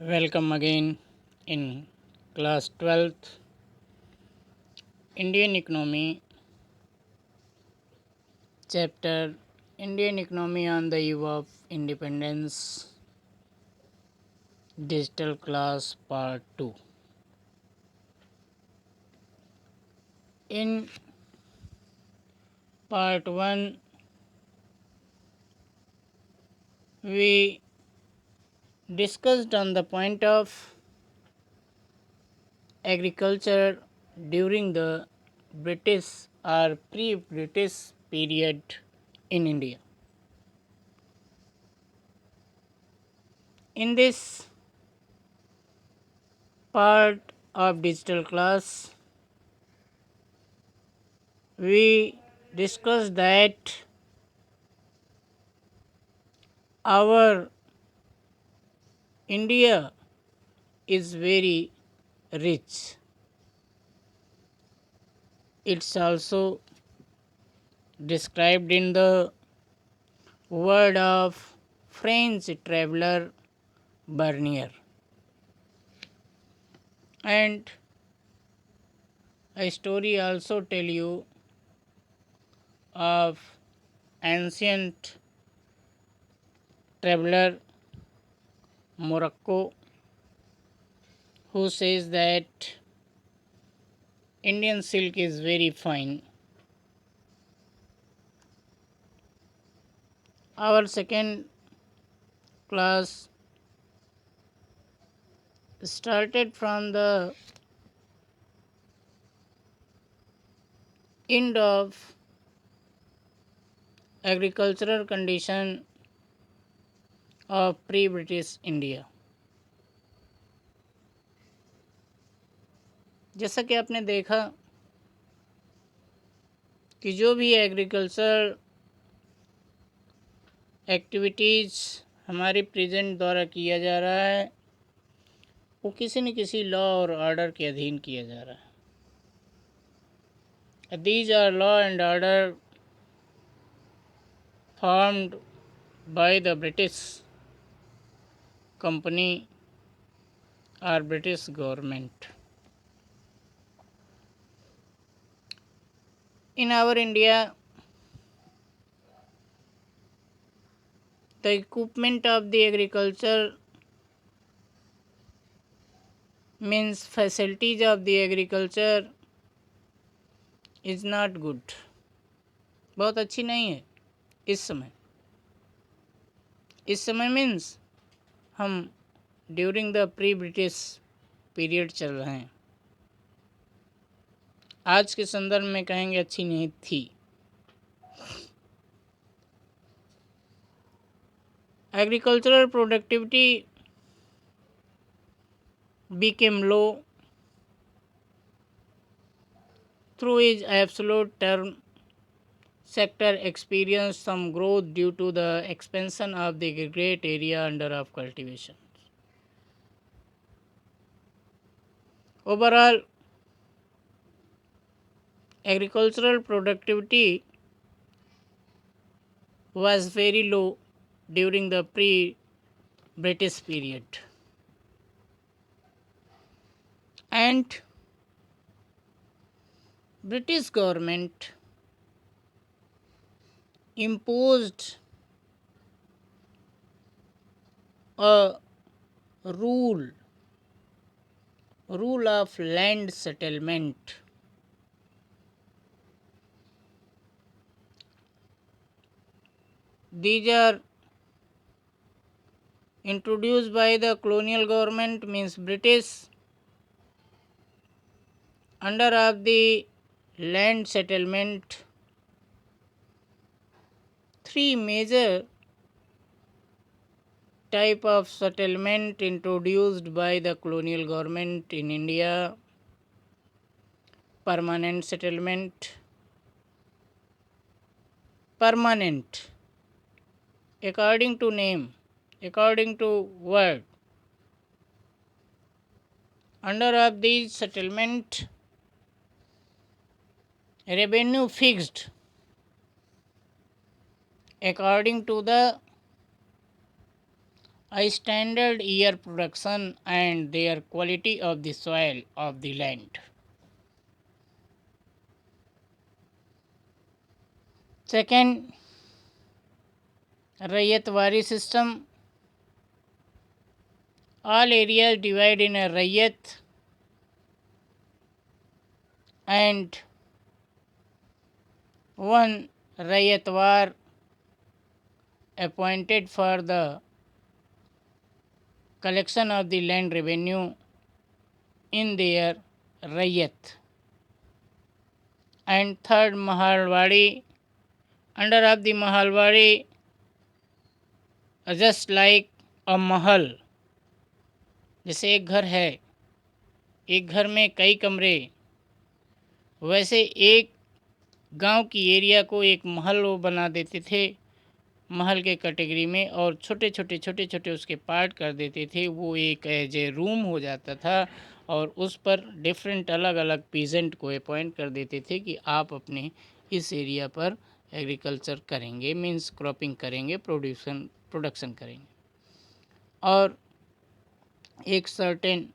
Welcome again in class 12th Indian Economy chapter Indian Economy on the Eve of Independence Digital Class Part 2. In Part 1 we discussed on the point of agriculture during the British or pre-British period in India. In this part of digital class, we discussed that our India is very rich. It's also described in the word of French traveler Bernier. And a story also tell you of ancient traveler Morocco who says that Indian silk is very fine. Our second class started from the end of agricultural condition of pre-British India. जैसा कि आपने देखा कि जो भी agriculture activities हमारे present द्वारा किया जा रहा है वो किसी न किसी लॉ और ऑर्डर के अधीन किया जा रहा है. These are law and order formed by the British company or British government. In our India, the equipment of the agriculture means facilities of the agriculture is not good. बहुत अच्छी नहीं है इस समय मीन्स हम during the pre British period चल रहे हैं. आज के संदर्भ में कहेंगे अच्छी नहीं थी. Agricultural productivity became low through its absolute term. Sector experienced some growth due to the expansion of the great area under of cultivation. Overall, agricultural productivity was very low during the pre-British period. And British government imposed a rule of land settlement. These are introduced by the colonial government, means British, under of the land settlement. Three major type of settlement introduced by the colonial government in India: permanent settlement, permanent according to name, according to word. Under of these settlement, revenue fixed according to the a standard year production and their quality of the soil of the land. Second, Rayyatwari system. All areas divided in a Rayyat and one Rayyatwar appointed for the collection of the land revenue in their Rayyat. And third, Mahalwadi. Under of the Mahalwadi, just like a महल, जैसे एक घर है, एक घर में कई कमरे, वैसे एक गांव की एरिया को एक महल वो बना देते थे महल के कैटेगरी में, और छोटे छोटे उसके पार्ट कर देते थे। वो एक एज ए रूम हो जाता था और उस पर डिफरेंट अलग अलग पीजेंट को अपॉइंट कर देते थे कि आप अपने इस एरिया पर एग्रीकल्चर करेंगे, मींस क्रॉपिंग करेंगे, प्रोडक्शन करेंगे। और एक सर्टेन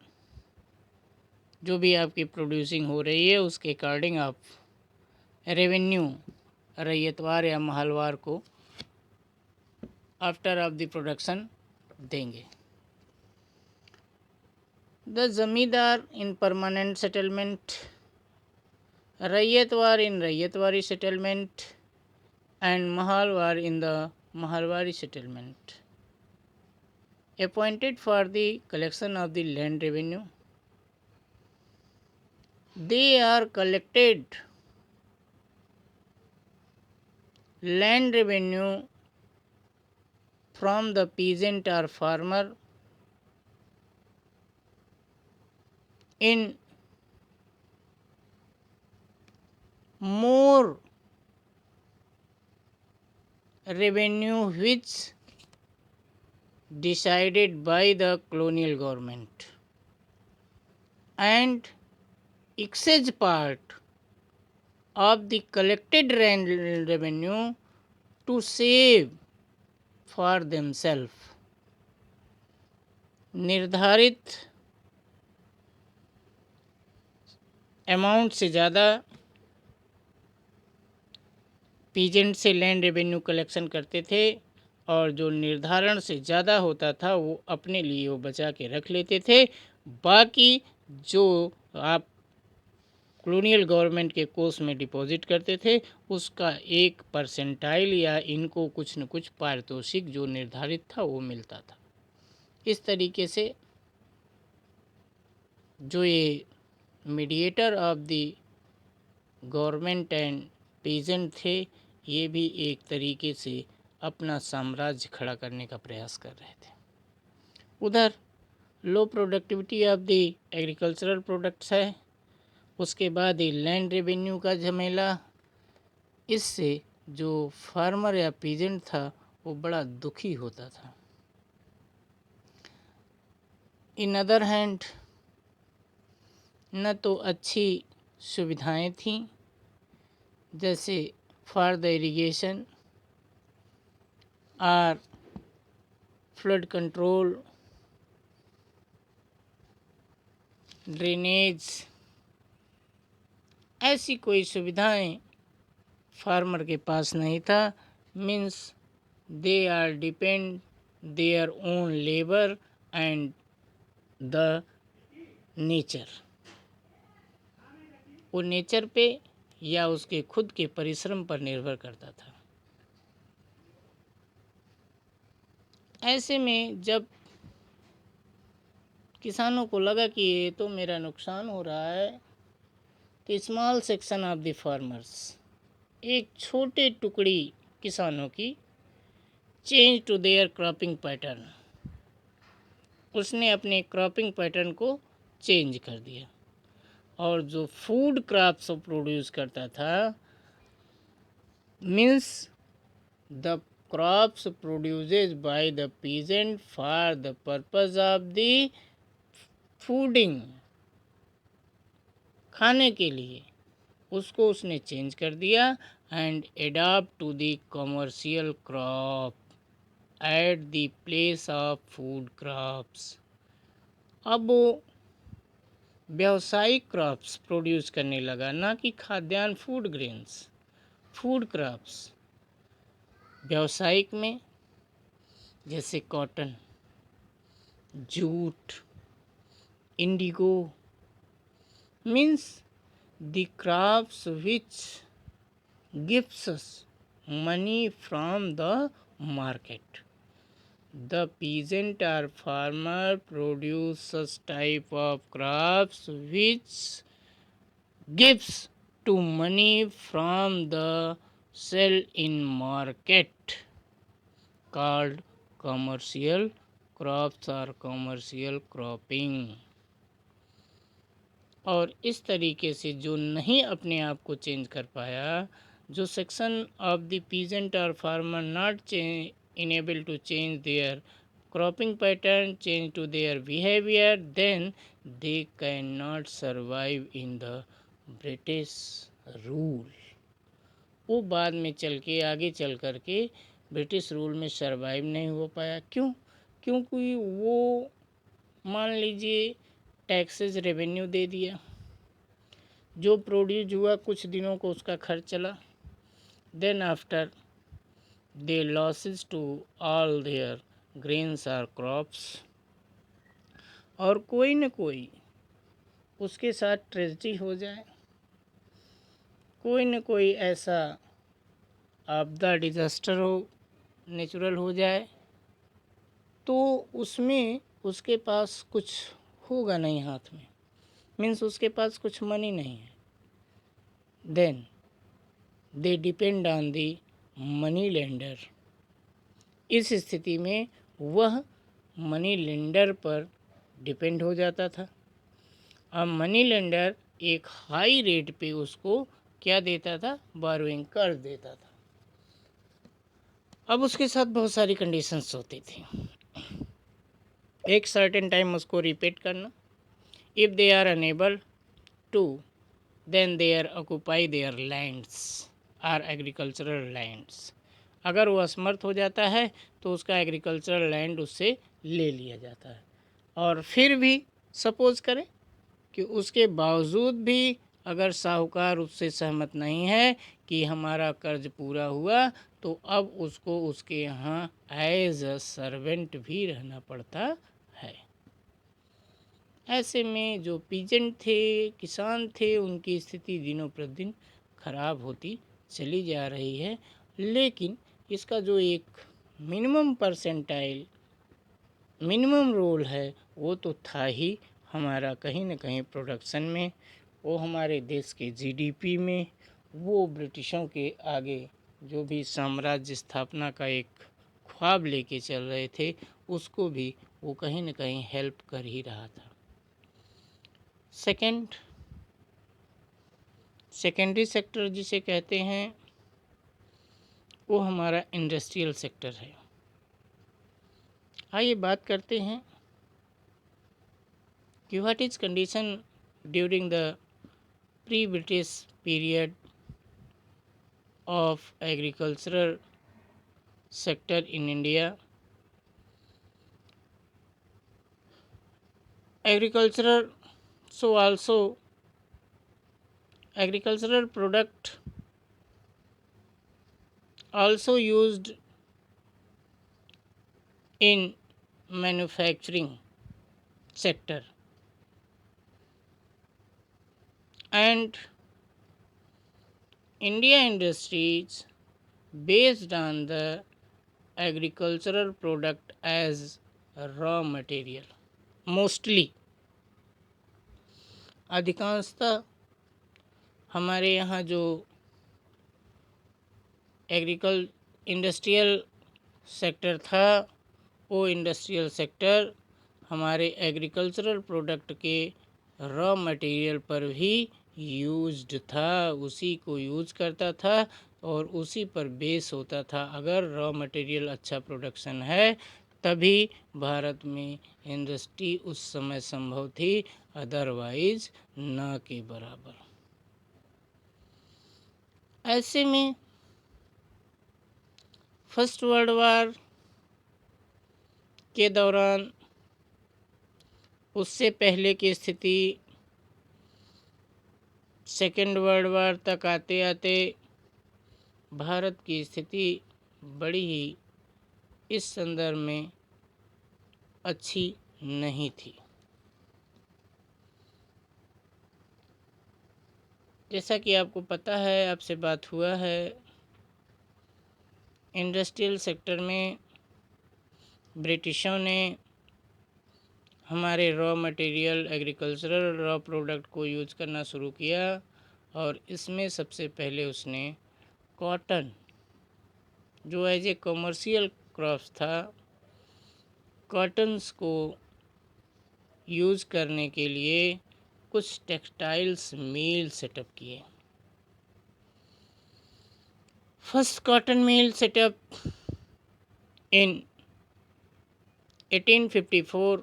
जो भी आपकी प्रोड्यूसिंग हो रही है उसके अकॉर्डिंग आप रेवेन्यू रैयतवार या महलवार को आफ्टर ऑफ द प्रोडक्शन देंगे। The zamindar in permanent settlement, ryotwar in ryotwari settlement and mahalwar in the mahalwari settlement, appointed for the collection of the land revenue. They are collected land revenue from the peasant or farmer in more revenue which decided by the colonial government, and excess part of the collected land revenue to save for themselves. निर्धारित amount से ज़्यादा peasant से land revenue collection करते थे और जो निर्धारण से ज़्यादा होता था वो अपने लिए वो बचा के रख लेते थे। बाकी जो आप कॉलोनियल गवर्नमेंट के कोष में डिपॉजिट करते थे उसका 1% या इनको कुछ न कुछ पारितोषिक जो निर्धारित था वो मिलता था। इस तरीके से जो ये mediator of the government and peasant थे ये भी एक तरीके से अपना साम्राज्य खड़ा करने का प्रयास कर रहे थे। उधर लो productivity of the agricultural products है, उसके बाद ही लैंड रेवेन्यू का झमेला, इससे जो फार्मर या पीजेंट था वो बड़ा दुखी होता था। इन अदर हैंड न तो अच्छी सुविधाएं थीं, जैसे फॉर द इरिगेशन और फ्लड कंट्रोल, ड्रेनेज, ऐसी कोई सुविधाएं फार्मर के पास नहीं था। Means they are depend their own labour and the nature, वो नेचर पे या उसके खुद के परिश्रम पर निर्भर करता था। ऐसे में जब किसानों को लगा कि ये तो मेरा नुकसान हो रहा है, तो small section of the farmers, एक छोटे टुकड़ी किसानों की, change to their cropping pattern, उसने अपने क्रॉपिंग पैटर्न को चेंज कर दिया और जो फूड क्रॉप्स प्रोड्यूस करता था, means the crops produces by the peasant for the purpose of the fooding, खाने के लिए, उसको उसने चेंज कर दिया and adapt to the commercial crop, at the place of food crops. अब वो व्यावसायिक क्रॉप्स प्रोड्यूस करने लगा, ना कि खाद्यान्न फूड ग्रेन्स, फूड क्रॉप्स व्यावसायिक में, जैसे cotton, jute, Indigo, means the crops which gives us money from the market. The peasant or farmer produces type of crops which gives to money from the sell in market, called commercial crops or commercial cropping। और इस तरीके से जो नहीं अपने आप को change कर पाया, जो सेक्शन ऑफ द पीजेंट और farmer not enable to change their cropping pattern, change to their behaviour, then they can not survive in the British rule. वो बाद में चल के आगे चल कर के ब्रिटिश रूल में सर्वाइव नहीं हो पाया। क्यों? क्योंकि वो मान लीजिए टैक्सेस रेवेन्यू दे दिया, जो प्रोड्यूस हुआ कुछ दिनों को उसका खर्च चला, then after they losses to all their grains or crops, और कोई न कोई उसके साथ ट्रेजिडी हो जाए, कोई न कोई ऐसा आपदा डिजास्टर हो, नेचुरल हो जाए, तो उसमें उसके पास कुछ होगा नहीं हाथ में, मीन्स उसके पास कुछ मनी नहीं है, then they depend on the money lender. इस स्थिति में वह मनी लेंडर पर डिपेंड हो जाता था। अब मनी लेंडर एक हाई रेट पे उसको क्या देता था? बारोइंग कर्ज देता था। अब उसके साथ बहुत सारी कंडीशंस होती थी। एक सर्टेन टाइम उसको रिपीट करना, if they are unable to, then they are occupy their lands or agricultural lands. अगर वो असमर्थ हो जाता है तो उसका एग्रीकल्चरल लैंड उससे ले लिया जाता है। और फिर भी सपोज करें कि उसके बावजूद भी अगर साहूकार उससे सहमत नहीं है कि हमारा कर्ज पूरा हुआ, तो अब उसको उसके यहाँ एज अ सर्वेंट भी रहना पड़ता है। ऐसे में जो पीजेंट थे, किसान थे, उनकी स्थिति दिनों प्रतिदिन खराब होती चली जा रही है। लेकिन इसका जो एक मिनिमम परसेंटाइल, मिनिमम रोल है, वो तो था ही हमारा कहीं न कहीं प्रोडक्शन में, वो हमारे देश के जीडीपी में, वो ब्रिटिशों के आगे जो भी साम्राज्य स्थापना का एक ख्वाब लेके चल रहे थे, उसको भी वो कहीं न कहीं हेल्प कर ही रहा था। सेकेंडरी सेक्टर जिसे कहते हैं, वो हमारा इंडस्ट्रियल सेक्टर है। आइए बात करते हैं कि what is condition during the pre British period of agricultural sector in India। Agricultural, so also agricultural product also used in manufacturing sector, and India industries based on the agricultural product as raw material, mostly अधिकांशतः हमारे यहाँ जो industrial sector था, वो industrial sector हमारे agricultural product के raw material पर भी यूज्ड था, उसी को यूज करता था और उसी पर बेस होता था। अगर रॉ मटेरियल अच्छा प्रोडक्शन है तभी भारत में इंडस्ट्री उस समय संभव थी, अदरवाइज ना के बराबर। ऐसे में फर्स्ट वर्ल्ड वार के दौरान उससे पहले की स्थिति, सेकेंड वर्ल्ड वार तक आते आते भारत की स्थिति बड़ी ही इस संदर्भ में अच्छी नहीं थी। जैसा कि आपको पता है, आपसे बात हुआ है, इंडस्ट्रियल सेक्टर में ब्रिटिशों ने हमारे raw material, agricultural raw product को यूज़ करना शुरू किया और इसमें सबसे पहले उसने कॉटन, जो एज ए कमर्शियल क्रॉप था, कॉटन्स को यूज़ करने के लिए कुछ टेक्सटाइल्स मिल सेटअप किए। First cotton mill setup in 1854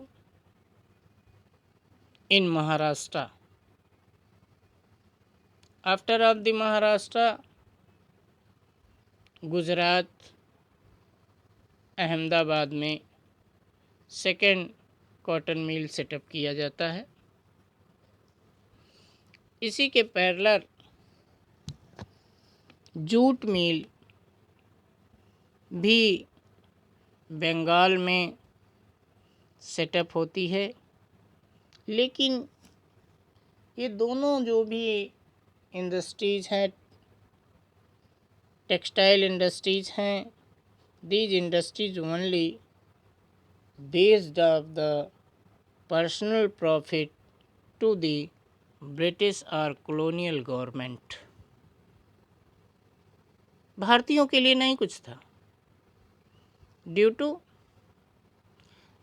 in Maharashtra. After of the Maharashtra, Gujarat, Ahmedabad में सेकेंड कॉटन मिल सेटअप किया जाता है। इसी के पैरेलल जूट मिल भी बंगाल में सेटअप होती है। लेकिन ये दोनों जो भी इंडस्ट्रीज़ हैं, टेक्सटाइल इंडस्ट्रीज़ हैं, these industries only based of the personal profit to the British or colonial government। भारतीयों के लिए नहीं कुछ था। Due to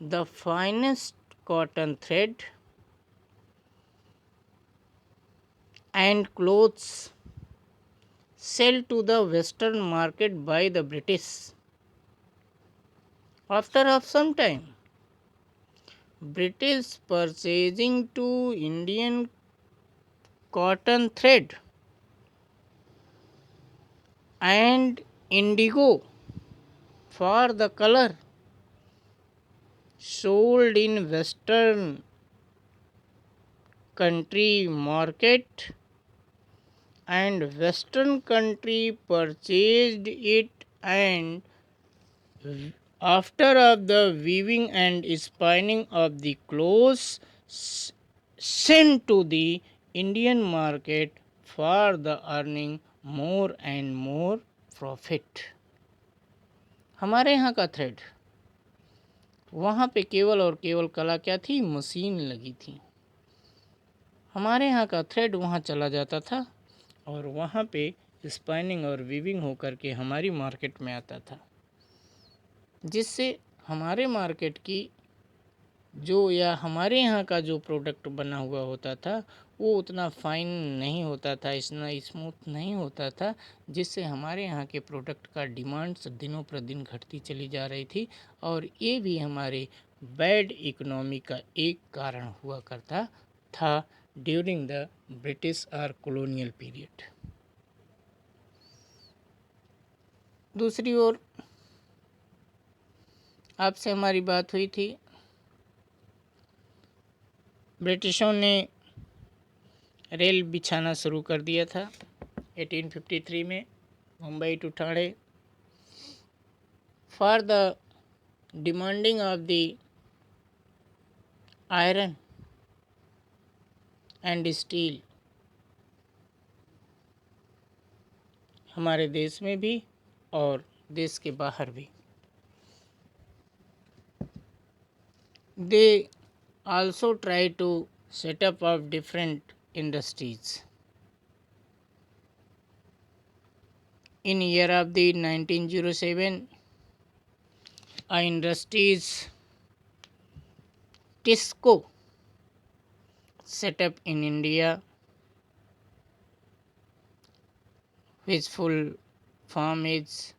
the finest cotton thread and clothes sell to the western market by the British. After of some time, British purchasing to Indian cotton thread and indigo for the color sold in western country market, and western country purchased it, and after of the weaving and spinning of the clothes sent to the Indian market for the earning more and more profit। हमारे यहाँ का thread, वहाँ पे केवल और केवल कला क्या थी? मशीन लगी थी। हमारे यहाँ का थ्रेड वहाँ चला जाता था और वहाँ पे स्पाइनिंग और वीविंग होकर के हमारी मार्केट में आता था, जिससे हमारे मार्केट की जो या हमारे यहाँ का जो प्रोडक्ट बना हुआ होता था वो उतना फाइन नहीं होता था, इतना स्मूथ नहीं होता था, जिससे हमारे यहाँ के प्रोडक्ट का डिमांड्स दिनों प्रतिदिन घटती चली जा रही थी। और ये भी हमारे बैड इकोनॉमी का एक कारण हुआ करता था ड्यूरिंग द ब्रिटिश और कॉलोनियल पीरियड। दूसरी ओर आपसे हमारी बात हुई थी, ब्रिटिशों ने रेल बिछाना शुरू कर दिया था 1853 में, Mumbai to Thane, for the demanding of the iron and steel. हमारे देश में भी और देश के बाहर भी। They also try to set up of different industries. In year of the 1907, a industries Tisco set up in India, which full form is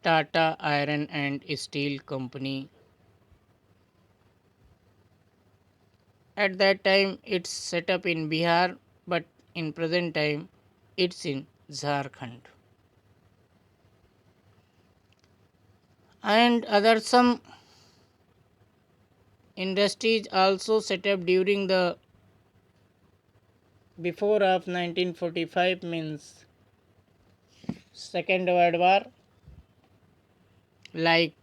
Tata Iron and Steel Company. At that time it's set up in Bihar, but in present time it's in Jharkhand. And other some industries also set up during the before of 1945 means Second World War, like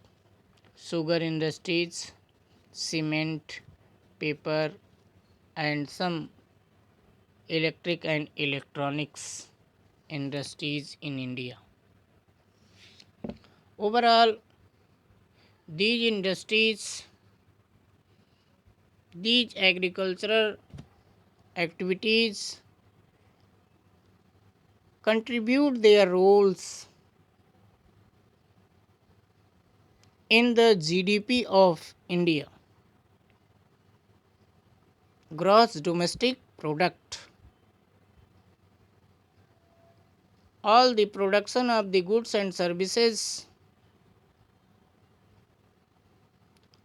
sugar industries, cement, paper, and some electric and electronics industries in India. Overall, these industries, these agricultural activities contribute their roles in the GDP of India, gross domestic product. All the production of the goods and services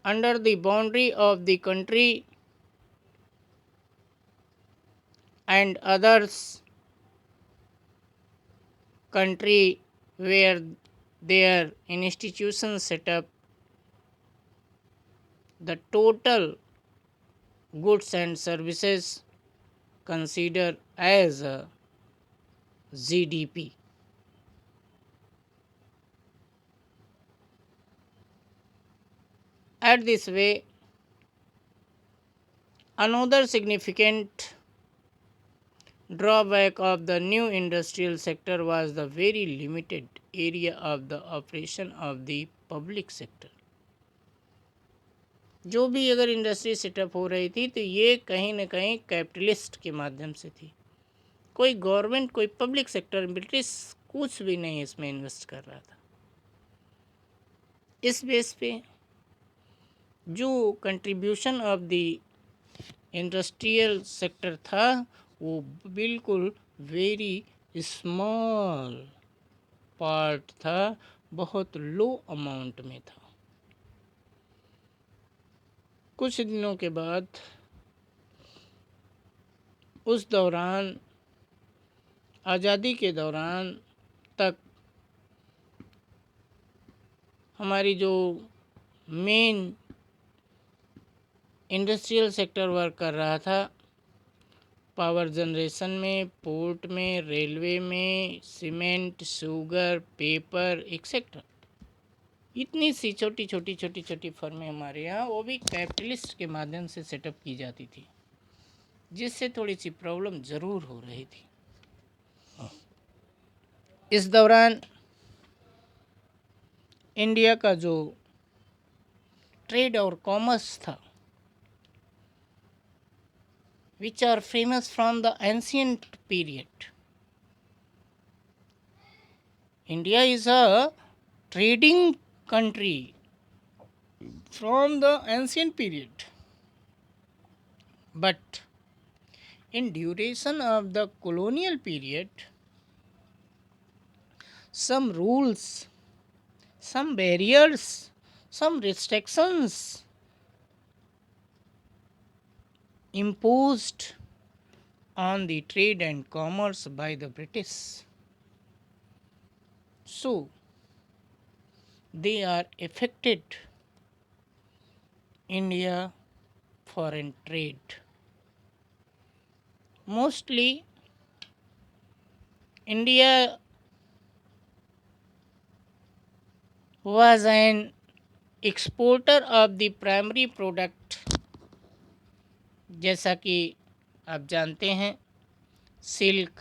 under the boundary of the country and others country where their institutions set up, the total goods and services considered as a GDP. At this way, another significant drawback of the new industrial sector was the very limited area of the operation of the public sector. जो भी अगर industry setup हो रही थी तो ये कहीं ना कहीं कैपिटलिस्ट के माध्यम से थी. कोई गवर्नमेंट, कोई पब्लिक सेक्टर, ब्रिटिश कुछ भी नहीं इसमें इन्वेस्ट कर रहा था. इस बेस पे जो contribution of the industrial sector था वो बिल्कुल वेरी स्मॉल पार्ट था, बहुत लो अमाउंट में था. कुछ दिनों के बाद उस दौरान, आज़ादी के दौरान तक हमारी जो मेन इंडस्ट्रियल सेक्टर वर्क कर रहा था, पावर जनरेशन में, पोर्ट में, रेलवे में, सीमेंट, शुगर, पेपर एक्सेट्रा, इतनी सी छोटी छोटी छोटी छोटी फर्में हमारे यहाँ वो भी कैपिटलिस्ट के माध्यम से सेटअप की जाती थी, जिससे थोड़ी सी प्रॉब्लम ज़रूर हो रही थी. इस दौरान इंडिया का जो ट्रेड और कॉमर्स था, which are famous from the ancient period. India is a trading country from the ancient period. But in duration of the colonial period, some rules, some barriers, some restrictions imposed on the trade and commerce by the British. So, they are affected India foreign trade. Mostly, India was an exporter of the primary product, जैसा कि आप जानते हैं, silk,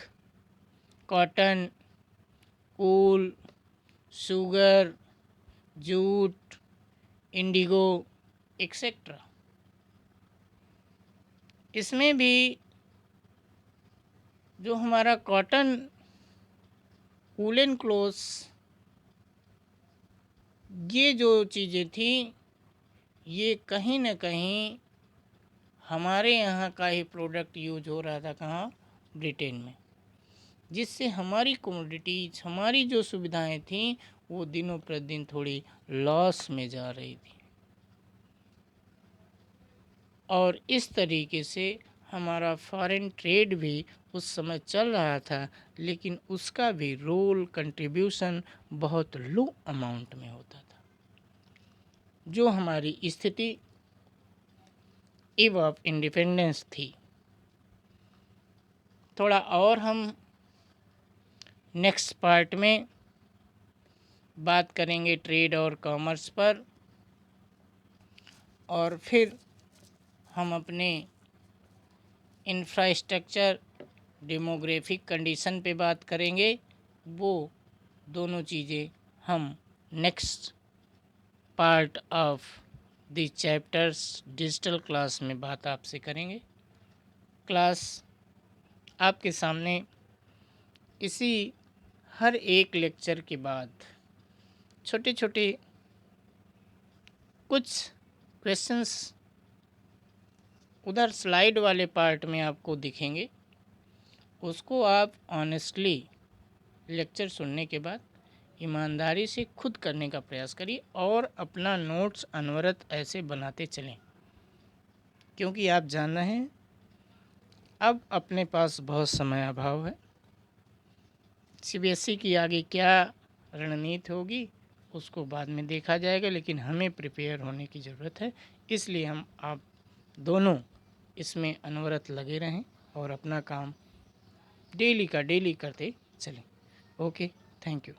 cotton, वूल, sugar, jute, Indigo etcetera. इसमें भी जो हमारा cotton, woollen clothes, ये जो चीज़ें थी ये कहीं ना कहीं हमारे यहाँ का ही प्रोडक्ट यूज हो रहा था. कहाँ? ब्रिटेन में. जिससे हमारी कमोडिटीज, हमारी जो सुविधाएं थीं वो दिनों प्रतिदिन थोड़ी लॉस में जा रही थी. और इस तरीके से हमारा फॉरेन ट्रेड भी उस समय चल रहा था, लेकिन उसका भी रोल, कंट्रीब्यूशन बहुत लो अमाउंट में होता था. जो हमारी स्थिति ईव ऑफ इंडिपेंडेंस थी। थोड़ा और हम नेक्स्ट पार्ट में बात करेंगे ट्रेड और कॉमर्स पर, और फिर हम अपने इंफ्रास्ट्रक्चर डेमोग्राफिक कंडीशन पे बात करेंगे। वो दोनों चीज़ें हम next part of the chapters digital class में बात आपसे करेंगे। क्लास आपके सामने इसी हर एक लेक्चर के बाद छोटे छोटे कुछ क्वेश्चंस उधर स्लाइड वाले पार्ट में आपको दिखेंगे। उसको आप ऑनेस्टली लेक्चर सुनने के बाद ईमानदारी से खुद करने का प्रयास करिए और अपना नोट्स अनवरत ऐसे बनाते चलें, क्योंकि आप जान रहे हैं अब अपने पास बहुत समय अभाव है। सीबीएसई की आगे क्या रणनीति होगी उसको बाद में देखा जाएगा, लेकिन हमें प्रिपेयर होने की ज़रूरत है। इसलिए हम आप दोनों इसमें अनवरत लगे रहें और अपना काम डेली का डेली करते चलें। Okay, thank you.